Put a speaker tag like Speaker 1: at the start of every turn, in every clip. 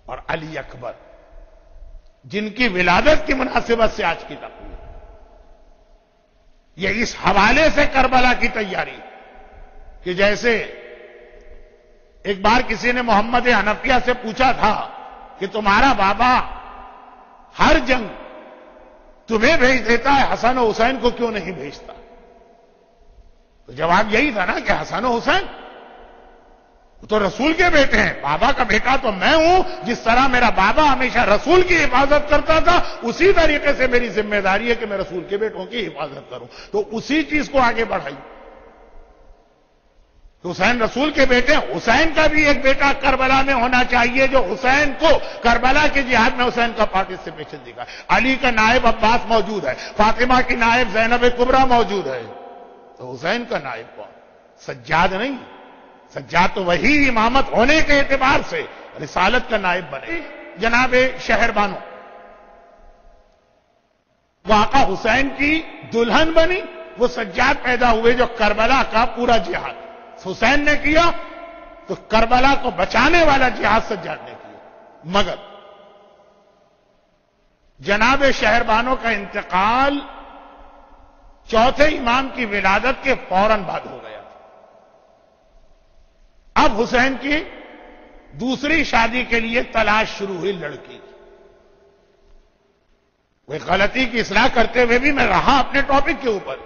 Speaker 1: اور علی اکبر، جن کی ولادت کی مناسبت سے آج کی تقریب، یہ اس حوالے سے کربلا کی تیاری کہ جیسے ایک بار کسی نے محمد حنفیہ سے پوچھا تھا کہ تمہارا بابا ہر جنگ تمہیں بھیج دیتا ہے، حسن و حسین کو کیوں نہیں بھیجتا؟ تو جواب یہی تھا نا کہ حسن و حسین تو رسول کے بیٹے ہیں، بابا کا بیٹا تو میں ہوں، جس طرح میرا بابا ہمیشہ رسول کی حفاظت کرتا تھا اسی طریقے سے میری ذمہ داری ہے کہ میں رسول کے بیٹوں کی حفاظت کروں، تو اسی چیز کو آگے بڑھائی۔ تو حسین رسول کے بیٹے ہیں، حسین کا بھی ایک بیٹا کربلا میں ہونا چاہیے جو حسین کو کربلا کے جہاد میں حسین کا پارٹیسپیشن دکھا۔ علی کا نائب عباس موجود ہے، فاطمہ کی نائب زینب کبریٰ موجود ہے، تو حسین کا نائب کون؟ سجاد نہیں، سجاد تو وہی امامت ہونے کے اعتبار سے رسالت کا نائب بنے۔ جناب شہر بانو وہ آقا حسین کی دلہن بنی، وہ سجاد پیدا ہوئے جو کربلا کا پورا جہاد حسین نے کیا، تو کربلا کو بچانے والا جہاد سجاد نے کیا۔ مگر جناب شہر بانو کا انتقال چوتھے امام کی ولادت کے فوراً بعد ہو گیا تھا۔ اب حسین کی دوسری شادی کے لیے تلاش شروع ہوئی لڑکی کی۔ وہ غلطی کی اصلاح کرتے ہوئے بھی میں رہا اپنے ٹاپک کے اوپر۔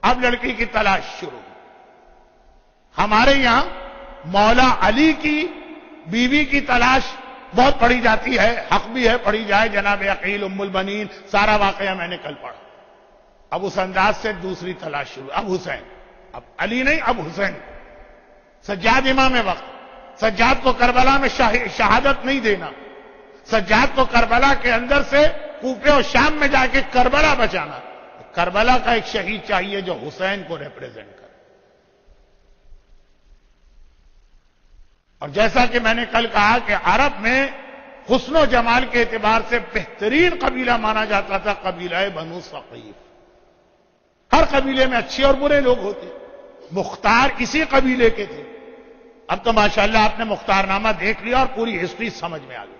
Speaker 1: اب لڑکی کی تلاش شروع ہوئی۔ ہمارے یہاں مولا علی کی بیوی کی تلاش بہت پڑھی جاتی ہے، حق بھی ہے پڑھی جائے، جناب عقیل ام البنین، سارا واقعہ میں نے کل پڑھا۔ اب اس انداز سے دوسری تلاش شروع، اب حسین، اب علی نہیں، اب حسین۔ سجاد امام وقت، سجاد کو کربلا میں شہادت نہیں دینا، سجاد کو کربلا کے اندر سے کوفے اور شام میں جا کے کربلا بچانا۔ کربلا کا ایک شہید چاہیے جو حسین کو ریپریزنٹ کرے۔ اور جیسا کہ میں نے کل کہا کہ عرب میں حسن و جمال کے اعتبار سے بہترین قبیلہ مانا جاتا تھا قبیلہ بنو ثقیف۔ ہر قبیلے میں اچھے اور برے لوگ ہوتے، مختار اسی قبیلے کے تھے۔ اب تو ماشاءاللہ آپ نے مختار نامہ دیکھ لیا اور پوری ہسٹری سمجھ میں آ گئی۔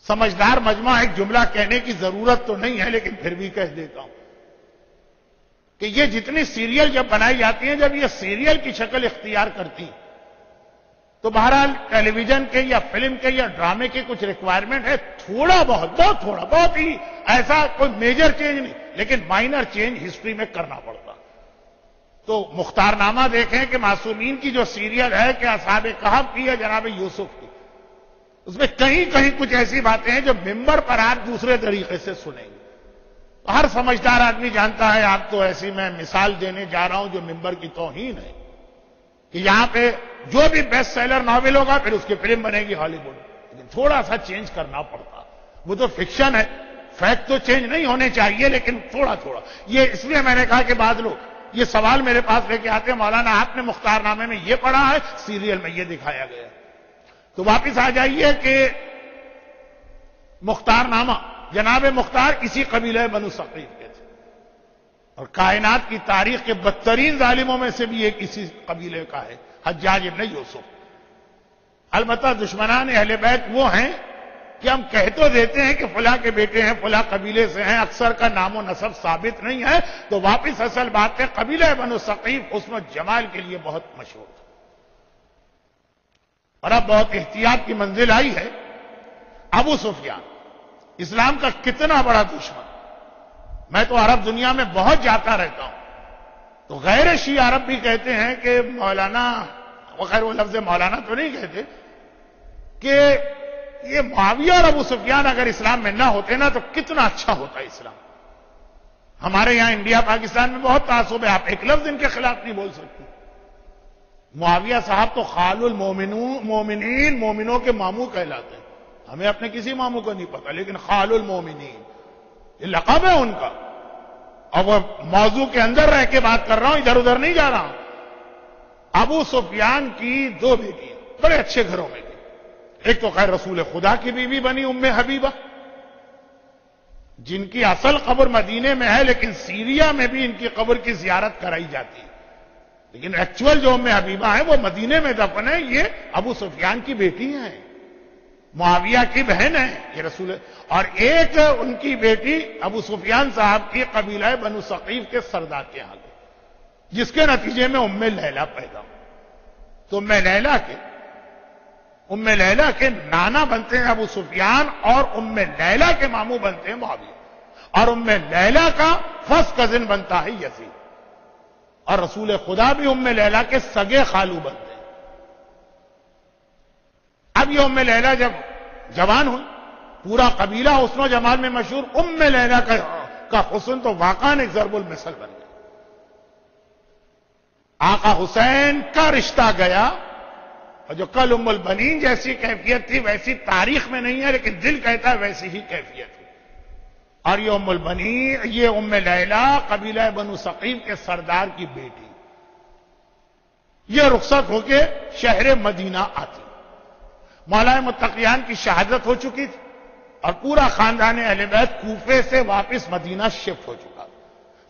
Speaker 1: سمجھدار مجمع ایک جملہ کہنے کی ضرورت تو نہیں ہے، لیکن پھر بھی کہہ دیتا ہوں کہ یہ جتنی سیریل جب بنائی جاتی ہیں، جب یہ سیریل کی شکل اختیار کرتی ہیں تو بہرحال ٹیلی ویژن کے یا فلم کے یا ڈرامے کے کچھ ریکوائرمنٹ ہے، تھوڑا بہت ہی ایسا کوئی میجر چینج نہیں، لیکن مائنر چینج ہسٹری میں کرنا پڑتا۔ تو مختار نامہ دیکھیں کہ معصومین کی جو سیریل ہے کہ اصحاب کہف کی ہے جناب یوسف کی، اس میں کہیں کہیں کچھ ایسی باتیں ہیں جو ممبر پر آپ دوسرے طریقے سے سنیں گے۔ ہر سمجھدار آدمی جانتا ہے، آپ تو ایسی میں مثال دینے جا رہا ہوں جو ممبر کی توہین ہے، کہ یہاں پہ جو بھی بیسٹ سیلر ناول ہوگا پھر اس کی فلم بنے گی ہالی ووڈ، لیکن تھوڑا سا چینج کرنا پڑتا۔ وہ تو فکشن ہے، فیکٹ تو چینج نہیں ہونے چاہیے، لیکن تھوڑا۔ یہ اس لیے میں نے کہا کہ بعض لوگ یہ سوال میرے پاس لے کے آتے ہیں، مولانا آپ نے مختار نامے میں یہ پڑھا ہے، سیریل میں یہ دکھایا گیا، تو واپس آ جائیے کہ مختار نامہ جناب مختار اسی قبیلہ بنو ثقیف کے تھے، اور کائنات کی تاریخ کے بدترین ظالموں میں سے بھی ایک اسی قبیلے کا ہے، حجاج ابن یوسف۔ البتہ دشمنان اہل بیت وہ ہیں کہ ہم کہہ تو دیتے ہیں کہ فلاں کے بیٹے ہیں، فلاں قبیلے سے ہیں، اکثر کا نام و نسب ثابت نہیں ہے، تو واپس اصل بات ہے قبیلہ بنو ثقیف حسن و جمال کے لیے بہت مشہور تھا، اور اب بہت احتیاط کی منزل آئی ہے۔ ابو سفیان اسلام کا کتنا بڑا دشمن، میں تو عرب دنیا میں بہت جاتا رہتا ہوں، تو غیر شیعہ عرب بھی کہتے ہیں کہ مولانا، وخیر وہ لفظ مولانا تو نہیں کہتے، کہ یہ معاویہ اور ابو سفیان اگر اسلام میں نہ ہوتے نا تو کتنا اچھا ہوتا اسلام۔ ہمارے یہاں انڈیا پاکستان میں بہت تعصب ہے، آپ ایک لفظ ان کے خلاف نہیں بول سکتے۔ معاویہ صاحب تو خال المومنین، مومنوں کے ماموں کہلاتے ہیں، ہمیں اپنے کسی ماموں کو نہیں پتا، لیکن خال المومنین یہ لقب ہے ان کا۔ اور وہ موضوع کے اندر رہ کے بات کر رہا ہوں، ادھر ادھر نہیں جا رہا ہوں۔ ابو سفیان کی دو بیٹیاں بڑے اچھے گھروں میں تھیں، ایک تو خیر رسول خدا کی بیوی بنی ام حبیبہ، جن کی اصل قبر مدینے میں ہے، لیکن سیریا میں بھی ان کی قبر کی زیارت کرائی جاتی ہے، لیکن ایکچوئل جو ام حبیبہ ہیں وہ مدینے میں دفن ہے، یہ ابو سفیان کی بیٹی ہیں۔ معاویہ کی بہن ہے یہ رسول، اور ایک ان کی بیٹی ابو سفیان صاحب کی قبیلہ بنو ثقیف کے سردار کے یہاں گئی، جس کے نتیجے میں ام لیلہ پیدا ہو۔ تو ام لیلہ کے نانا بنتے ہیں ابو سفیان، اور ام لیلہ کے ماموں بنتے ہیں معاویہ، اور ام لیلہ کا فرسٹ کزن بنتا ہے یزید، اور رسول خدا بھی ام لیلہ کے سگے خالو بنتے ہیں۔ اب یہ ام لیلہ جب جوان ہوئی، پورا قبیلہ حسن و جمال میں مشہور، ام لیلہ کا حسن تو واقعاً ایک ضرب المثل بن گیا۔ آقا حسین کا رشتہ گیا، اور جو کل ام البنین جیسی کیفیت تھی ویسی تاریخ میں نہیں ہے، لیکن دل کہتا ہے ویسی ہی کیفیت تھی۔ اور یہ ام البنین، یہ ام لیلہ قبیلہ بنو ثقیف کے سردار کی بیٹی، یہ رخصت ہو کے شہر مدینہ آتی۔ مولا متقیان کی شہادت ہو چکی تھی، اور پورا خاندان اہل بیت کوفے سے واپس مدینہ شفٹ ہو چکا۔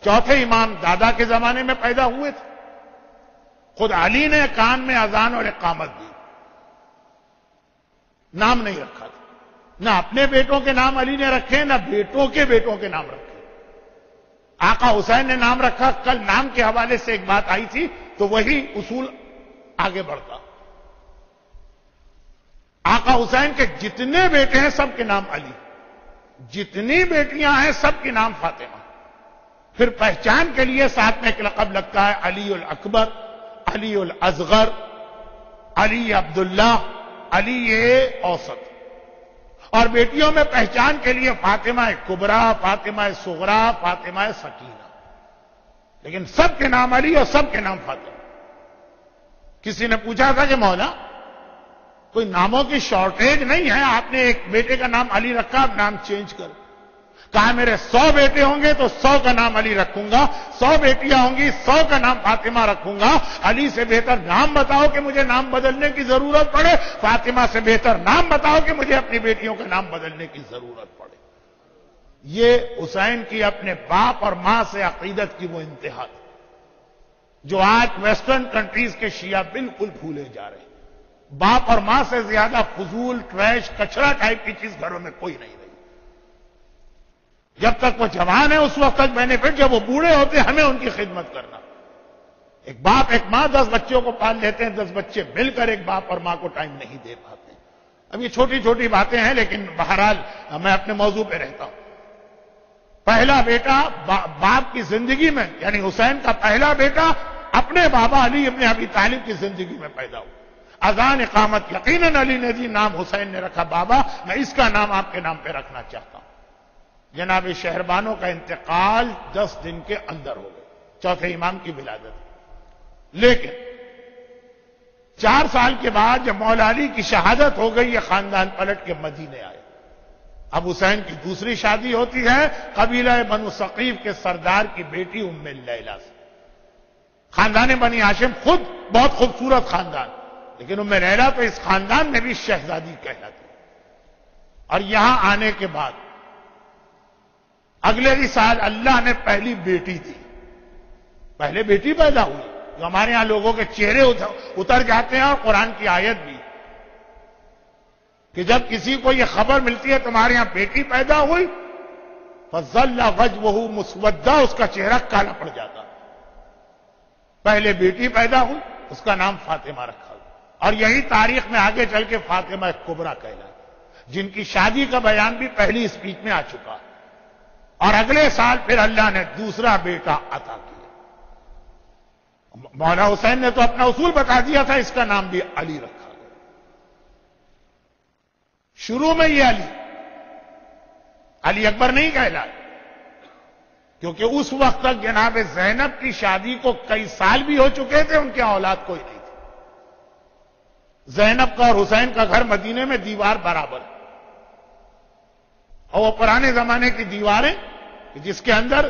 Speaker 1: چوتھے امام دادا کے زمانے میں پیدا ہوئے تھے۔ خود علی نے کان میں اذان اور اقامت دی، نام نہیں رکھا تھا، نہ اپنے بیٹوں کے نام علی نے رکھے، نہ بیٹوں کے بیٹوں کے نام رکھے۔ آقا حسین نے نام رکھا۔ کل نام کے حوالے سے ایک بات آئی تھی، تو وہی اصول آگے بڑھتا۔ آقا حسین کے جتنے بیٹے ہیں سب کے نام علی، جتنی بیٹیاں ہیں سب کے نام فاطمہ۔ پھر پہچان کے لیے ساتھ میں ایک لقب لگتا ہے، علی الاکبر، علی الاصغر، علی عبداللہ، علی اوسط۔ اور بیٹیوں میں پہچان کے لیے فاطمہ کبریٰ، فاطمہ صغریٰ، فاطمہ سکینہ، لیکن سب کے نام علی اور سب کے نام فاطمہ۔ کسی نے پوچھا تھا کہ مولا کوئی ناموں کی شارٹیج نہیں ہے، آپ نے ایک بیٹے کا نام علی رکھا، اب نام چینج کر۔ کہا میرے 100 بیٹے ہوں گے تو 100 کا نام علی رکھوں گا، 100 بیٹیاں ہوں گی 100 کا نام فاطمہ رکھوں گا۔ علی سے بہتر نام بتاؤ کہ مجھے نام بدلنے کی ضرورت پڑے، فاطمہ سے بہتر نام بتاؤ کہ مجھے اپنی بیٹیوں کا نام بدلنے کی ضرورت پڑے۔ یہ حسین کی اپنے باپ اور ماں سے عقیدت کی وہ انتہا تھی، جو آج ویسٹرن کنٹریز کے شیعہ بالکل بھولے جا رہے ہیں۔ باپ اور ماں سے زیادہ فضول، ٹریش، کچرا ٹائپ کی چیز گھروں میں کوئی نہیں رہی۔ جب تک وہ جوان ہے اس وقت تک بینیفٹ، جب وہ بوڑھے ہوتے ہمیں ان کی خدمت کرنا۔ ایک باپ ایک ماں 10 بچوں کو پال لیتے ہیں، 10 بچے مل کر ایک باپ اور ماں کو ٹائم نہیں دے پاتے۔ اب یہ چھوٹی چھوٹی باتیں ہیں، لیکن بہرحال میں اپنے موضوع پہ رہتا ہوں۔ پہلا بیٹا باپ کی زندگی میں، یعنی حسین کا پہلا بیٹا اپنے بابا علی ابن ابی طالب کی زندگی میں پیدا ہوا۔ اذان اقامت یقیناً علی نے دی، نام حسین نے رکھا۔ بابا میں اس کا نام آپ کے نام پہ رکھنا چاہتا ہوں۔ جناب شہربانوں کا انتقال 10 دن کے اندر ہو گئے، چوتھے امام کی ولادت۔ لیکن 4 سال کے بعد جب مولا علی کی شہادت ہو گئی، یہ خاندان پلٹ کے مدینے آئے۔ اب حسین کی دوسری شادی ہوتی ہے قبیلہ بنو ثقیف کے سردار کی بیٹی ام لیلہ سے۔ خاندان بنی ہاشم خود بہت خوبصورت خاندان، لیکن ام لیلہ تو اس خاندان میں بھی شہزادی کہلاتی۔ اور یہاں آنے کے بعد اگلے ہی سال اللہ نے پہلی بیٹی دی، پہلے بیٹی پیدا ہوئی، جو ہمارے ہاں لوگوں کے چہرے اتر جاتے ہیں، اور قرآن کی آیت بھی کہ جب کسی کو یہ خبر ملتی ہے تمہارے ہاں بیٹی پیدا ہوئی، فظل وجهه مسودا، اس کا چہرہ کالا پڑ جاتا۔ پہلے بیٹی پیدا ہوئی، اس کا نام فاطمہ رکھا، اور یہی تاریخ میں آگے چل کے فاطمہ کبریٰ کہلاتی، جن کی شادی کا بیان بھی پہلی اسپیچ میں آ چکا۔ اور اگلے سال پھر اللہ نے دوسرا بیٹا عطا کیا۔ مولا حسین نے تو اپنا اصول بتا دیا تھا، اس کا نام بھی علی رکھا گیا۔ شروع میں یہ علی اکبر نہیں کہلایا، کیونکہ اس وقت تک جناب زینب کی شادی کو کئی سال بھی ہو چکے تھے، ان کے اولاد کوئی نہیں تھی۔ زینب کا اور حسین کا گھر مدینے میں دیوار برابر ہے، اور وہ پرانے زمانے کی دیواریں جس کے اندر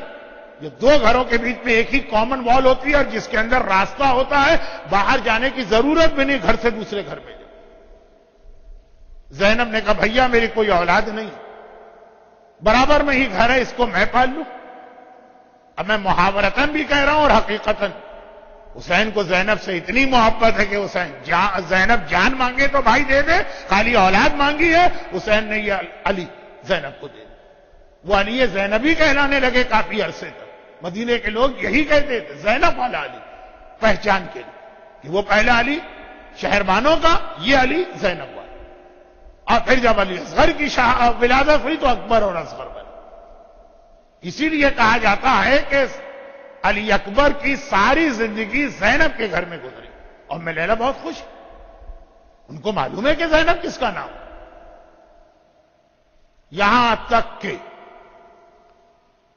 Speaker 1: یہ 2 گھروں کے بیچ میں ایک ہی کامن وال ہوتی ہے، اور جس کے اندر راستہ ہوتا ہے، باہر جانے کی ضرورت بھی نہیں، گھر سے دوسرے گھر میں جاؤ۔ زینب نے کہا بھیا میری کوئی اولاد نہیں، برابر میں ہی گھر ہے، اس کو میں پال لوں۔ اب میں محاورتاً بھی کہہ رہا ہوں اور حقیقتاً حسین کو زینب سے اتنی محبت ہے کہ حسین زینب جان مانگے تو بھائی دے دے، خالی اولاد مانگی ہے حسین نے یہ علی زینب کو دے دی۔ وہ علی زینبی کہلانے لگے کافی عرصے تک، مدینے کے لوگ یہی کہتے تھے زینب والا علی، پہچان کے لیے کہ وہ پہلا علی شہربانوں کا، یہ علی زینب والا۔ اور پھر جب علی اصغر کی ولادت ہوئی تو اکبر اور اصغر بنے۔ اسی لیے کہا جاتا ہے کہ علی اکبر کی ساری زندگی زینب کے گھر میں گزری، اور میں لیلا بہت خوش ہوں، ان کو معلوم ہے کہ زینب کس کا نام، یہاں تک کہ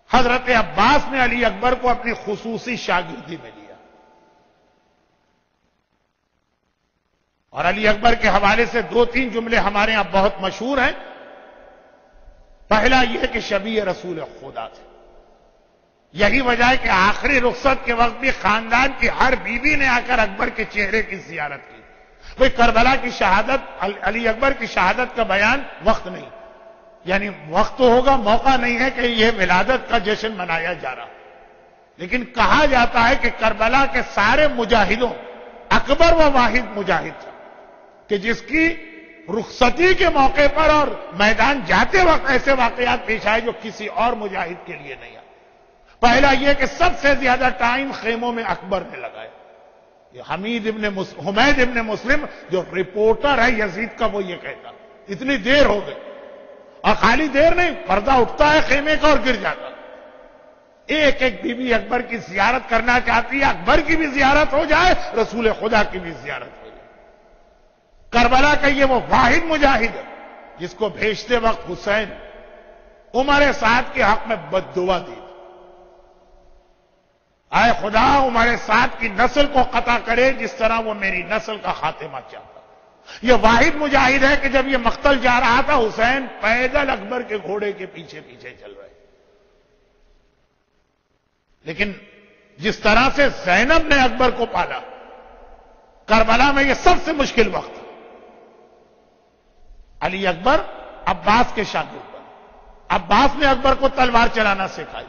Speaker 1: حضرت عباس نے علی اکبر کو اپنی خصوصی شاگردی میں لیا، اور علی اکبر کے حوالے سے 2-3 جملے ہمارے یہاں بہت مشہور ہیں۔ پہلا یہ کہ شبیہ رسول خدا تھے، یہی وجہ ہے کہ آخری رخصت کے وقت بھی خاندان کی ہر بیوی نے آ کر اکبر کے چہرے کی زیارت کی۔ کوئی کربلا کی شہادت، علی اکبر کی شہادت کا بیان وقت نہیں، یعنی وقت تو ہوگا، موقع نہیں ہے کہ یہ ولادت کا جشن منایا جا رہا، لیکن کہا جاتا ہے کہ کربلا کے سارے مجاہدوں اکبر و واحد مجاہد تھا کہ جس کی رخصتی کے موقع پر اور میدان جاتے وقت ایسے واقعات پیش آئے جو کسی اور مجاہد کے لیے نہیں آئے۔ پہلا یہ کہ سب سے زیادہ ٹائم خیموں میں اکبر نے لگایا۔ یہ حمید ابن مسلم جو رپورٹر ہے یزید کا، وہ یہ کہتا اتنی دیر ہو گئی، اور خالی دیر نہیں، پردہ اٹھتا ہے خیمے کا اور گر جاتا۔ ایک ایک بی بی اکبر کی زیارت کرنا چاہتی ہے، اکبر کی بھی زیارت ہو جائے، رسول خدا کی بھی زیارت ہو جائے۔ کربلا کا یہ وہ واحد مجاہد ہے جس کو بھیجتے وقت حسین عمر سعد کے حق میں بد دعا دی، اے خدا عمر سعد کی نسل کو قطع کرے جس طرح وہ میری نسل کا خاتمہ چاہتا۔ یہ واحد مجاہد ہے کہ جب یہ مقتل جا رہا تھا حسین پیدل اکبر کے گھوڑے کے پیچھے پیچھے چل رہے، لیکن جس طرح سے زینب نے اکبر کو پالا کربلا میں، یہ سب سے مشکل وقت، علی اکبر عباس کے شاگرد بنے، عباس نے اکبر کو تلوار چلانا سکھائی،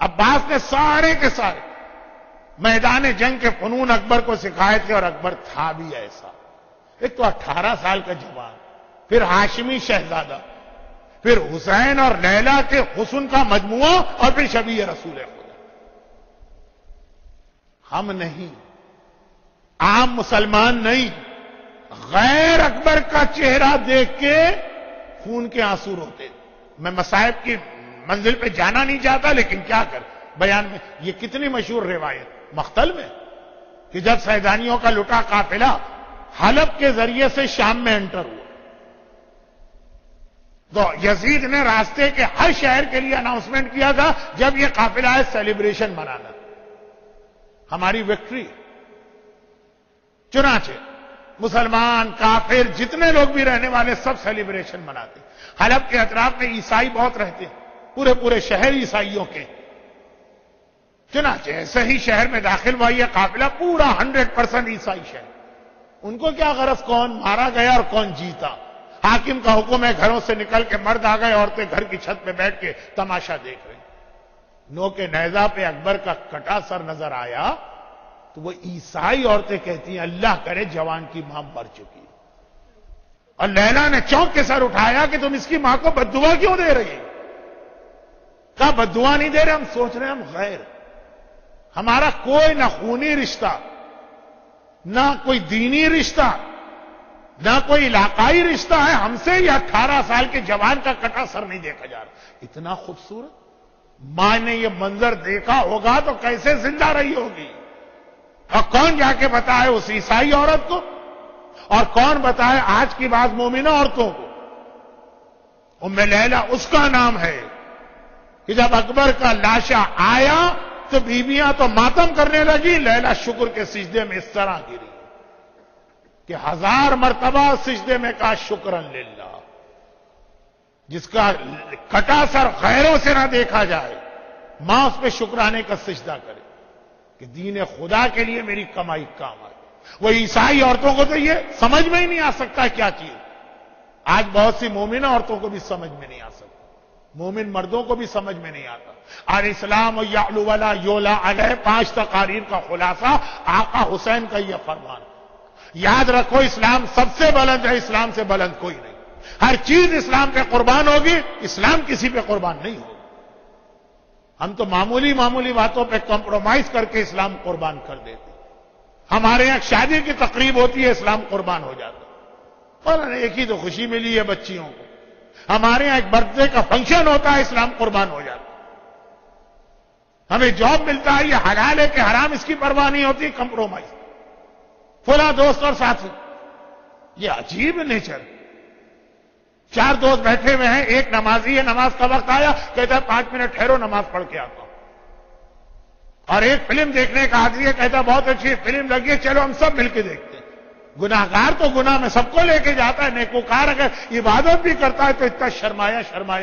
Speaker 1: عباس نے سارے کے سارے میدان جنگ کے فنون اکبر کو سکھائے تھے، اور اکبر تھا بھی ایسا، ایک تو 18 سال کا جوان، پھر ہاشمی شہزادہ، پھر حسین اور لیلا کے حسن کا مجموعہ، اور پھر شبیہ رسول خدا۔ ہم نہیں، عام مسلمان نہیں، غیر اکبر کا چہرہ دیکھ کے خون کے آنسو روتے۔ میں مصائب کی منزل پہ جانا نہیں چاہتا، لیکن کیا کر بیان میں یہ کتنی مشہور روایت مقتل میں کہ جب سیدانیوں کا لٹا قافلہ حلب کے ذریعے سے شام میں انٹر ہوا تو یزید نے راستے کے ہر شہر کے لیے اناؤنسمنٹ کیا تھا جب یہ قافلہ ہے سیلیبریشن منانا، ہماری وکٹری۔ چنانچہ مسلمان کافر جتنے لوگ بھی رہنے والے سب سیلیبریشن مناتے۔ حلب کے اطراف میں عیسائی بہت رہتے، پورے شہر عیسائیوں کے۔ چنانچہ ایسے ہی شہر میں داخل ہوا یہ قافلہ، پورا 100% عیسائی شہر۔ ان کو کیا غرض کون مارا گیا اور کون جیتا، حاکم کا حکم ہے گھروں سے نکل کے مرد آ گئے، عورتیں گھر کی چھت پہ بیٹھ کے تماشا دیکھ رہے۔ نو کے نیزہ پہ اکبر کا کٹا سر نظر آیا تو وہ عیسائی عورتیں کہتی ہیں اللہ کرے جوان کی ماں مر چکی، اور لیلا نے چونک کے سر اٹھایا کہ تم اس کی ماں کو بددعا کیوں دے رہی؟ کہا بددعا نہیں دے رہے، ہم سوچ رہے ہیں ہم غیر، ہمارا کوئی نہ خونی رشتہ، نہ کوئی دینی رشتہ، نہ کوئی علاقائی رشتہ ہے، ہم سے یہ 18 سال کے جوان کا کٹا سر نہیں دیکھا جا رہا۔ اتنا خوبصورت ماں نے یہ منظر دیکھا ہوگا تو کیسے زندہ رہی ہوگی، اور کون جا کے بتائے اس عیسائی عورت کو، اور کون بتائے آج کی بعض مومنہ عورتوں کو۔ ام لیلا اس کا نام ہے کہ جب اکبر کا لاشا آیا تو بیویاں تو ماتم کرنے لگی، لیلا شکر کے سجدے میں اس طرح گری کہ 1000 مرتبہ سجدے میں کہا شکرن للہ، جس کا کٹا سر غیروں سے نہ دیکھا جائے، ماں اس پہ شکرانے کا سجدہ کرے کہ دین خدا کے لیے میری کمائی کام آئے۔ وہ عیسائی عورتوں کو تو یہ سمجھ میں ہی نہیں آ سکتا کیا چیز، آج بہت سی مومنہ عورتوں کو بھی سمجھ میں نہیں آ سکتا مومن مردوں کو بھی سمجھ میں نہیں آتا. اور اسلام یعلو ولا یولا علیہ 5 تقاریر کا خلاصہ آقا حسین کا یہ فرمان. یاد رکھو اسلام سب سے بلند ہے, اسلام سے بلند کوئی نہیں. ہر چیز اسلام پہ قربان ہوگی, اسلام کسی پہ قربان نہیں ہوگا. ہم تو معمولی باتوں پہ کمپرومائز کر کے اسلام قربان کر دیتے. ہمارے یہاں شادی کی تقریب ہوتی ہے, اسلام قربان ہو جاتا. اور ایک ہی تو خوشی ملی ہے بچیوں کو. ہمارے یہاں ایک برتھ ڈے کا فنکشن ہوتا ہے, اسلام قربان ہو جاتا. ہمیں جاب ملتا ہے, یہ حلال ہے کہ حرام, اس کی پرواہ نہیں ہوتی, کمپرومائز. فلاں دوست اور ساتھی, یہ عجیب نیچر. 4 دوست بیٹھے ہوئے ہیں, ایک نمازی ہے, نماز کا وقت آیا, کہتا ہے 5 منٹ ٹھہرو نماز پڑھ کے آتا ہوں. اور ایک فلم دیکھنے کا عادی ہے, کہتا ہے بہت اچھی فلم لگی ہے, چلو ہم سب مل کے دیکھتے ہیں. گناہگار تو گناہ میں سب کو لے کے جاتا ہے, نیکوکار اگر عبادت بھی کرتا ہے تو اتنا شرمایا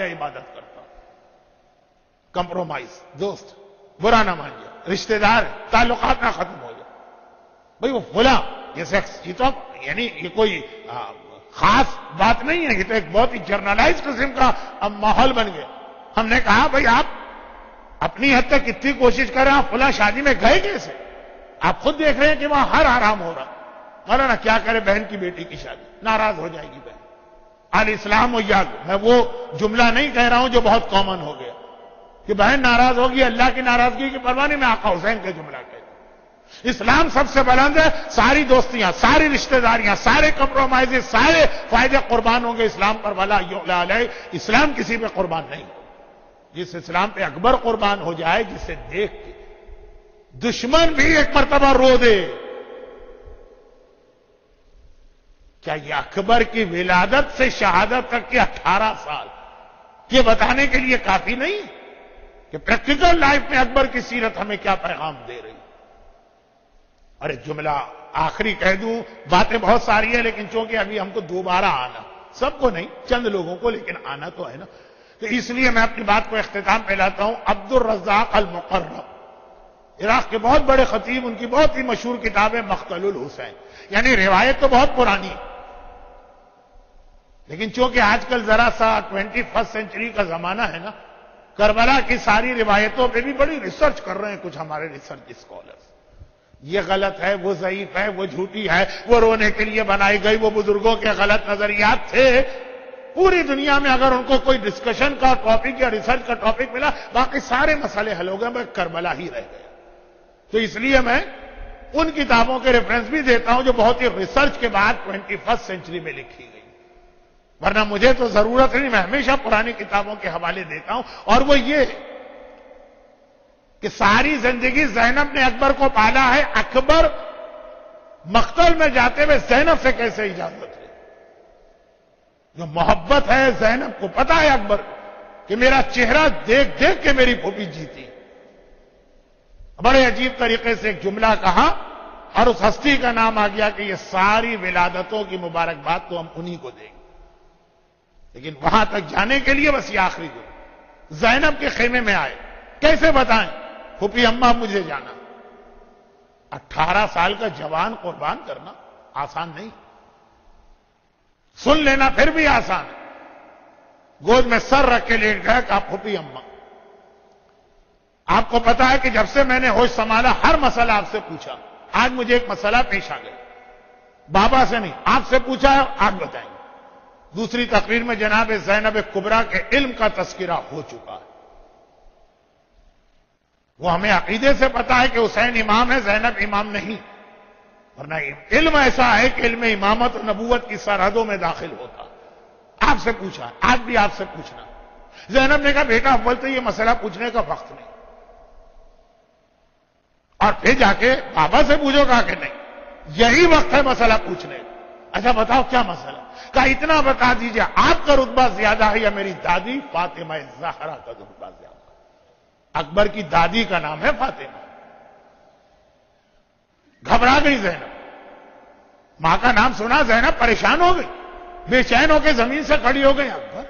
Speaker 1: عبادت کرتا ہے. کمپرومائز. دوست برا نہ مان جائے, رشتہ دار تعلقات نہ ختم ہو جائے. بھئی وہ فلاں یہ شخص, یہ تو یعنی یہ کوئی خاص بات نہیں ہے, یہ تو ایک بہت ہی جرنلائز قسم کا اب ماحول بن گیا. ہم نے کہا بھئی آپ اپنی حد تک اتنی کوشش کریں, آپ فلاں شادی میں گئے کیسے؟ آپ خود دیکھ رہے ہیں کہ وہاں ہر حرام ہو رہا. مولانا کیا کرے, بہن کی بیٹی کی شادی, ناراض ہو جائے گی بہن. الاسلام یاد, میں وہ جملہ نہیں کہہ رہا ہوں جو بہت کامن ہو گیا کہ بہن ناراض ہوگی, اللہ کی ناراضگی کی پرواہ نہیں. میں آقا حسین کا جملہ کہتا ہوں. اسلام سب سے بلند ہے. ساری دوستیاں, ساری رشتہ داریاں, سارے کمپرومائز, سارے فائدے قربان ہوں گے اسلام پر. ولا یعلا علیہ, اسلام کسی پہ قربان نہیں. جس اسلام پہ اکبر قربان ہو جائے, جسے دیکھ کے دشمن بھی ایک مرتبہ رو دے, کیا یہ اکبر کی ولادت سے شہادت تک کے 18 سال یہ بتانے کے لیے کافی نہیں کہ پریکٹیکل لائف میں اکبر کی سیرت ہمیں کیا پیغام دے رہی؟ ارے جملہ آخری کہہ دوں, باتیں بہت ساری ہیں لیکن چونکہ ابھی ہم کو دوبارہ آنا, سب کو نہیں, چند لوگوں کو, لیکن آنا تو ہے نا, تو اس لیے میں اپنی بات کو اختتام پہ لاتا ہوں. عبد الرزاق المقرب, عراق کے بہت بڑے خطیب, ان کی بہت ہی مشہور کتاب ہے مقتل الحسین. یعنی روایت تو بہت پرانی ہے, لیکن چونکہ آج کل ذرا سا 21 سینچری کا زمانہ ہے نا, کربلا کی ساری روایتوں پہ بھی بڑی ریسرچ کر رہے ہیں کچھ ہمارے ریسرچ اسکالرز. یہ غلط ہے, وہ ضعیف ہے, وہ جھوٹی ہے, وہ رونے کے لیے بنائی گئی, وہ بزرگوں کے غلط نظریات تھے. پوری دنیا میں اگر ان کو کوئی ڈسکشن کا ٹاپک یا ریسرچ کا ٹاپک ملا, باقی سارے مسئلے حل ہو گئے, میں کربلا ہی رہ گیا. تو اس لیے میں ان کتابوں کے ریفرنس بھی دیتا ہوں جو بہت ہی ریسرچ کے بعد 21 سینچری میں لکھی گئی. ورنہ مجھے تو ضرورت نہیں, میں ہمیشہ پرانی کتابوں کے حوالے دیتا ہوں. اور وہ یہ کہ ساری زندگی زینب نے اکبر کو پالا ہے. اکبر مقتل میں جاتے ہوئے زینب سے کیسے اجازت ہے؟ جو محبت ہے زینب کو پتا ہے اکبر کہ میرا چہرہ دیکھ دیکھ کے میری پھوپھی جیتی. بڑے عجیب طریقے سے ایک جملہ کہا اور اس ہستی کا نام آ گیا کہ یہ ساری ولادتوں کی مبارکباد تو ہم انہی کو دیں گے. لیکن وہاں تک جانے کے لیے بس یہ آخری دن زینب کے خیمے میں آئے. کیسے بتائیں پھوپھی اماں مجھے جانا. 18 سال کا جوان قربان کرنا آسان نہیں. سن لینا پھر بھی آسان ہے. گود میں سر رکھ کے لیٹ گیا کہ آپ پھوپھی اماں, آپ کو پتا ہے کہ جب سے میں نے ہوش سنبھالا ہر مسئلہ آپ سے پوچھا. آج مجھے ایک مسئلہ پیش آ گیا, بابا سے نہیں آپ سے پوچھا ہے, آج بتائیں گے. دوسری تقریر میں جناب زینب کبریٰ کے علم کا تذکرہ ہو چکا ہے. وہ ہمیں عقیدے سے پتا ہے کہ حسین امام ہے, زینب امام نہیں. ورنہ علم ایسا ہے کہ علم امامت و نبوت کی سرحدوں میں داخل ہوتا. آپ سے پوچھا, آج بھی آپ سے پوچھنا. زینب نے کہا بیٹا اول تو یہ مسئلہ پوچھنے کا وقت نہیں, اور پھر جا کے بابا سے پوچھو. کہا کہ نہیں, یہی وقت ہے مسئلہ پوچھنے کا. اچھا بتاؤ کیا مسئلہ؟ کہا اتنا بتا دیجئے آپ کا رتبہ زیادہ ہے یا میری دادی فاطمہ زہرا کا رتبہ زیادہ؟ اکبر کی دادی کا نام ہے فاطمہ. گھبرا گئی زینب, ماں کا نام سنا زینب پریشان ہو گئی, بے چین ہو کے زمین سے کھڑی ہو گئی. اکبر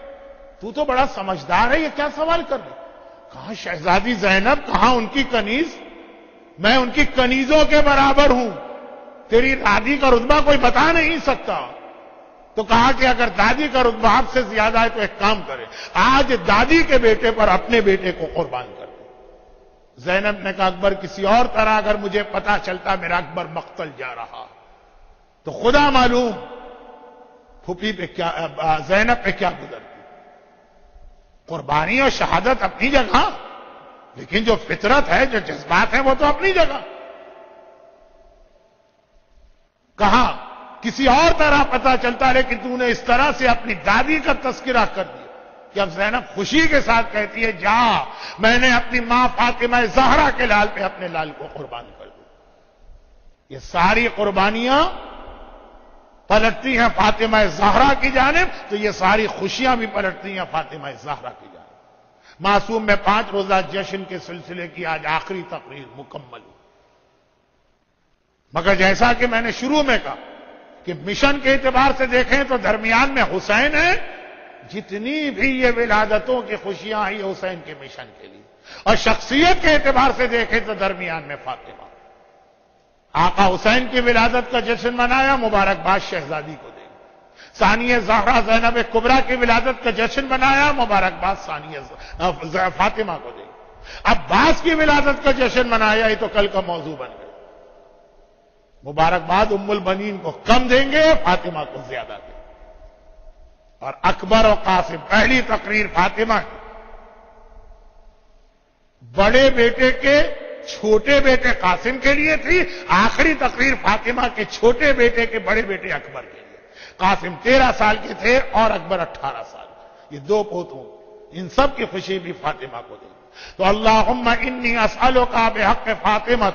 Speaker 1: تو بڑا سمجھدار ہے, یہ کیا سوال کر رہی؟ کہاں شہزادی زینب, کہاں ان کی کنیز, میں ان کی کنیزوں کے برابر ہوں, تیری دادی کا رتبہ کوئی بتا نہیں سکتا. تو تو کہا کہ اگر دادی کا رتبہ آپ سے زیادہ ہے تو ایک کام کرے، آج دادی کے بیٹے پر اپنے بیٹے کو قربان کر دے۔ زینب نے کہا اکبر کسی اور طرح اگر مجھے پتا چلتا میرا اکبر مقتل جا رہا تو خدا معلوم پھوپھی پہ کیا، زینب پہ کیا گزرتی۔ قربانی اور شہادت اپنی جگہ، لیکن جو فطرت ہے، جو جذبات ہیں، وہ تو اپنی جگہ۔ کہا کسی اور طرح پتا چلتا، لیکن تو نے اس طرح سے اپنی دادی کا تذکرہ کر دیا کہ اب زینب خوشی کے ساتھ کہتی ہے جا، میں نے اپنی ماں فاطمہ زہرا کے لال پہ اپنے لال کو قربان کر دوں۔ یہ ساری قربانیاں پلٹتی ہیں فاطمہ زہرا کی جانب، تو یہ ساری خوشیاں بھی پلٹتی ہیں فاطمہ زہرا کی جانب۔ معصوم میں 5 روزہ جشن کے سلسلے کی آج آخری تقریر مکمل ہوئی، مگر جیسا کہ میں نے شروع میں کہا کہ مشن کے اعتبار سے دیکھیں تو درمیان میں حسین ہے، جتنی بھی یہ ولادتوں کی خوشیاں ہیں یہ حسین کے مشن کے لیے، اور شخصیت کے اعتبار سے دیکھیں تو درمیان میں فاطمہ۔ آقا حسین کی ولادت کا جشن منایا، مبارکباد شہزادی کو دیں۔ ثانیہ زہرا زینب کبریٰ کی ولادت کا جشن منایا، مبارکباد ثانیہ فاطمہ کو دیں۔ عباس کی ولادت کا جشن منایا، یہ تو کل کا موضوع بن گیا۔ مبارکباد ام البنین کو کم دیں گے، فاطمہ کو زیادہ دیں گے۔ اور اکبر اور قاسم، پہلی تقریر فاطمہ کی، بڑے بیٹے کے چھوٹے بیٹے قاسم کے لیے تھی، آخری تقریر فاطمہ کے چھوٹے بیٹے کے بڑے بیٹے اکبر کے لیے۔ قاسم 13 سال کے تھے اور اکبر 18 سال، یہ 2 پوتوں، ان سب کی خوشی بھی فاطمہ کو دیں۔ تو اللہم انی اسألک بحق فاطمہ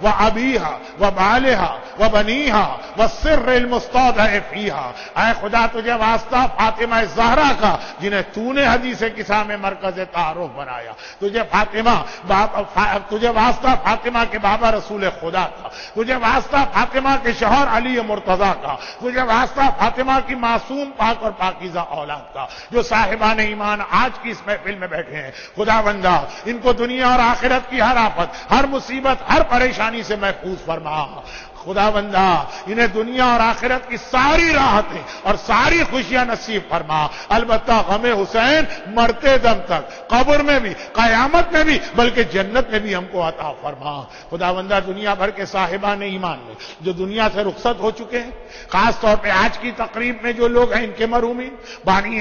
Speaker 1: و ابیہا و بالہا و بنیہا والسر المستودع فیہا، اے خدا تجھے واسطہ فاطمہ زہرا کا جنہیں تو نے حدیث کسا میں مرکز تعارف بنایا، تجھے واسطہ فاطمہ کے بابا رسول خدا کا، تجھے واسطہ فاطمہ کے شوہر علی مرتضیٰ کا، تجھے واسطہ فاطمہ کی معصوم پاک اور پاکیزہ اولاد کا، جو صاحبان ایمان آج کی اس محفل میں بیٹھے ہیں۔ خدا بندہ ان کو دنیا اور آخرت کی ہر آفت، ہر مصیبت، ہر پریشانی سے محفوظ فرما۔ خدا بندہ انہیں دنیا اور آخرت کی ساری راحتیں اور ساری خوشیاں نصیب فرما، البتہ غم حسین مرتے دم تک، قبر میں بھی، قیامت میں بھی، بلکہ جنت میں بھی ہم کو عطا فرما۔ خدا بندہ دنیا بھر کے صاحبان ایمان میں جو دنیا سے رخصت ہو چکے ہیں، خاص طور پہ آج کی تقریب میں جو لوگ ہیں ان کے مرحومین، بانی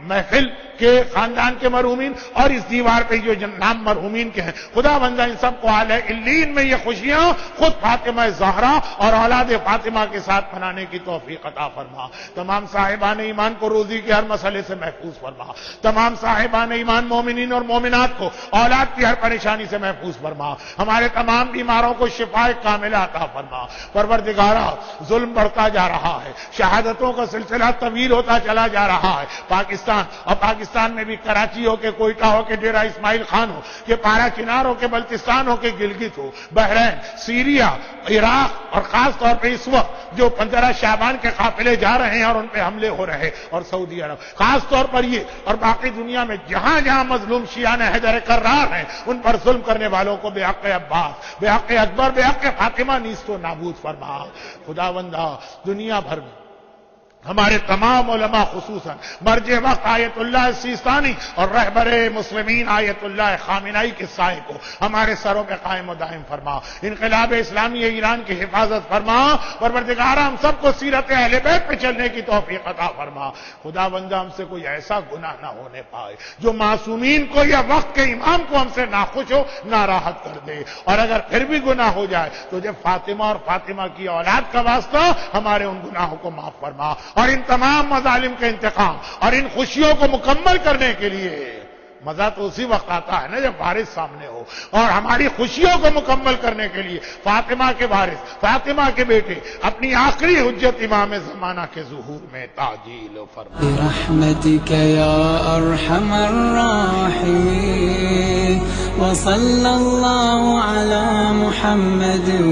Speaker 1: محفل کے خاندان کے مرحومین، اور اس دیوار پہ جو نام مرحومین کے ہیں، خدا بندہ ان سب کو اعلی علیین میں یہ خوشیاں خود فاطمہ زہرا اور اولاد فاطمہ کے ساتھ منانے کی توفیق عطا فرما۔ تمام صاحبان ایمان کو روزی کے ہر مسئلے سے محفوظ فرما، تمام صاحبان ایمان مومنین اور مومنات کو اولاد کی ہر پریشانی سے محفوظ فرما، ہمارے تمام بیماروں کو شفا کاملہ عطا فرما۔ پروردگارا ظلم بڑھتا جا رہا ہے، شہادتوں کا سلسلہ طویل ہوتا چلا جا رہا ہے، پاکستان اور پاکستان میں بھی کراچی ہو کے کوئٹہ ہو کے ڈیرہ اسماعیل خان ہو کہ پارا چنار ہو کے بلتستان ہو کے گلگت ہو، بحرین، سیریا، عراق، اور خاص طور پہ اس وقت جو 15 شعبان کے قافلے جا رہے ہیں اور ان پہ حملے ہو رہے ہیں، اور سعودی عرب، خاص طور پر یہ اور باقی دنیا میں جہاں جہاں مظلوم شیعان حیدر کرار ہیں ان پر ظلم کرنے والوں کو بے حق عباس، بے حق اکبر، بے حق فاطمہ نیست و نابود فرما۔ خدا بندہ دنیا بھر میں ہمارے تمام علماء خصوصاً مرج وقت آیت اللہ سیستانی اور رہبر مسلمین آیت اللہ خامنائی کے سائے کو ہمارے سروں پہ قائم و دائم فرما، انقلاب اسلامی ایران کی حفاظت فرما، پروردگار ہم سب کو سیرت اہل بیت پہ چلنے کی توفیق عطا فرما۔ خدا بندہ ہم سے کوئی ایسا گناہ نہ ہونے پائے جو معصومین کو یا وقت کے امام کو ہم سے ناخوش ہو، ناراحت کر دے، اور اگر پھر بھی گناہ ہو جائے تو جب فاطمہ اور فاطمہ کی اولاد کا واسطہ ہمارے ان گناہوں کو معاف فرما، اور ان تمام مظالم کے انتقام اور ان خوشیوں کو مکمل کرنے کے لیے مزہ تو اسی وقت آتا ہے نا جب وارث سامنے ہو، اور ہماری خوشیوں کو مکمل کرنے کے لیے فاطمہ کے وارث، فاطمہ کے بیٹے اپنی آخری حجت امام زمانہ کے ظہور میں تعجیل فرما۔
Speaker 2: برحمتک یا ارحم الراحمین، وصلی اللہ علی محمد و